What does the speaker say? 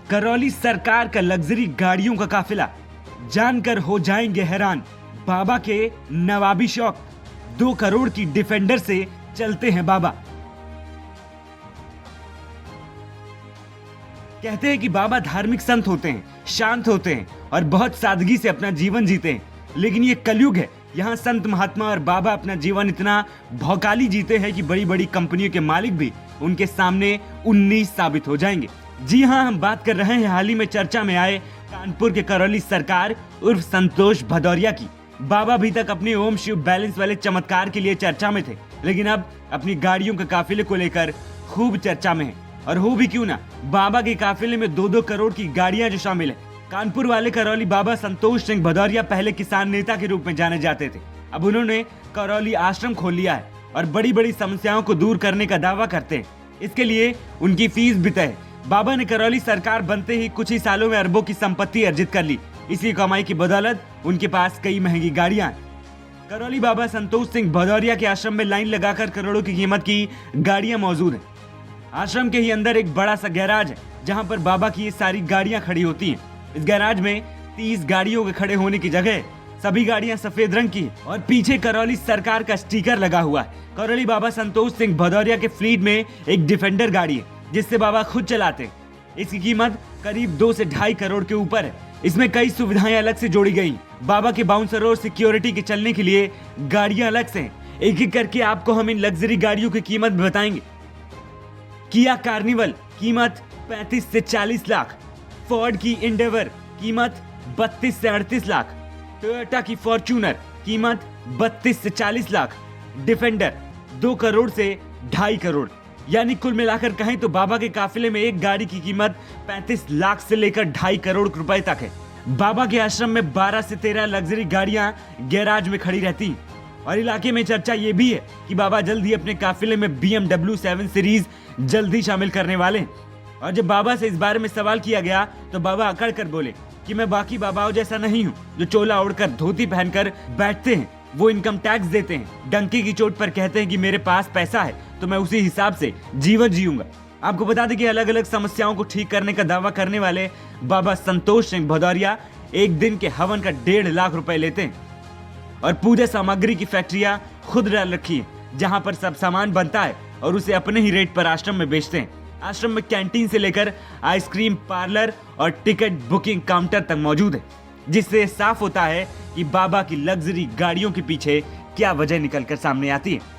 करौली सरकार का लग्जरी गाड़ियों का काफिला, जानकर हो जाएंगे हैरान। बाबा के नवाबी शौक, 2 करोड़ की डिफेंडर से चलते हैं बाबा। कहते हैं कि बाबा धार्मिक संत होते हैं, शांत होते हैं और बहुत सादगी से अपना जीवन जीते हैं। लेकिन ये कलयुग है, यहाँ संत महात्मा और बाबा अपना जीवन इतना भौकाली जीते हैं कि बड़ी बड़ी कंपनियों के मालिक भी उनके सामने उन्नीस साबित हो जाएंगे। जी हाँ, हम बात कर रहे हैं हाल ही में चर्चा में आए कानपुर के करौली सरकार उर्फ संतोष भदौरिया की। बाबा अभी तक अपने ओम शिव बैलेंस वाले चमत्कार के लिए चर्चा में थे, लेकिन अब अपनी गाड़ियों के काफिले को लेकर खूब चर्चा में है। और हो भी क्यों ना, बाबा के काफिले में 2-2 करोड़ की गाड़ियां जो शामिल है। कानपुर वाले करौली बाबा संतोष सिंह भदौरिया पहले किसान नेता के रूप में जाने जाते थे। अब उन्होंने करौली आश्रम खोल लिया है और बड़ी बड़ी समस्याओं को दूर करने का दावा करते हैं। इसके लिए उनकी फीस भी तय है। बाबा ने करौली सरकार बनते ही कुछ ही सालों में अरबों की संपत्ति अर्जित कर ली। इसी कमाई की बदौलत उनके पास कई महंगी गाड़ियां हैं। करौली बाबा संतोष सिंह भदौरिया के आश्रम में लाइन लगाकर करोड़ों की कीमत की गाड़ियां मौजूद हैं। आश्रम के ही अंदर एक बड़ा सा गैराज है, जहां पर बाबा की ये सारी गाड़ियां खड़ी होती हैं। इस गैराज में 30 गाड़ियों के खड़े होने की जगह सभी गाड़ियां सफेद रंग की है और पीछे करौली सरकार का स्टिकर लगा हुआ है। करौली बाबा संतोष सिंह भदौरिया के फ्लीट में एक डिफेंडर गाड़ी है, जिससे बाबा खुद चलाते हैं। इसकी कीमत करीब 2 से 2.5 करोड़ के ऊपर है। इसमें कई सुविधाएं अलग से जोड़ी गई। बाबा के बाउंसर और सिक्योरिटी के चलने के लिए गाड़ियां अलग से हैं। एक एक करके आपको हम इन लग्जरी गाड़ियों की कीमत बताएंगे। किया कार्निवल कीमत 35 से 40 लाख, फोर्ड की इंडेवर कीमत 32 से 38 लाख, टोयोटा की फॉर्च्यूनर कीमत 32 से 40 लाख, डिफेंडर 2 करोड़ से 2.5 करोड़। यानी कुल मिलाकर कहें तो बाबा के काफिले में एक गाड़ी की कीमत 35 लाख से लेकर 2.5 करोड़ रुपए तक है। बाबा के आश्रम में 12 से 13 लग्जरी गाड़ियां गैराज में खड़ी रहती हैं। और इलाके में चर्चा ये भी है कि बाबा जल्द ही अपने काफिले में BMW 7 सीरीज जल्द शामिल करने वाले हैं। और जब बाबा से इस बारे में सवाल किया गया तो बाबा अकड़ कर बोले कि मैं बाकी बाबाओं जैसा नहीं हूँ जो चोला ओढ़कर धोती पहनकर बैठते हैं। वो इनकम टैक्स देते हैं, डंकी की चोट पर कहते हैं कि मेरे पास पैसा है तो मैं उसी हिसाब से जीवन जीऊंगा। आपको बता दें कि अलग अलग समस्याओं को ठीक करने का दावा करने वाले बाबा संतोष सिंह भदौरिया एक दिन के हवन का 1.5 लाख रुपए लेते हैं और पूजा सामग्री की फैक्ट्रियां खुद डाल रखी है, जहां पर सब सामान बनता है और उसे अपने ही रेट पर आश्रम में बेचते हैं। आश्रम में कैंटीन से लेकर आइसक्रीम पार्लर और टिकट बुकिंग काउंटर तक मौजूद है, जिससे साफ होता है कि बाबा की लग्जरी गाड़ियों के पीछे क्या वजह निकल कर सामने आती है।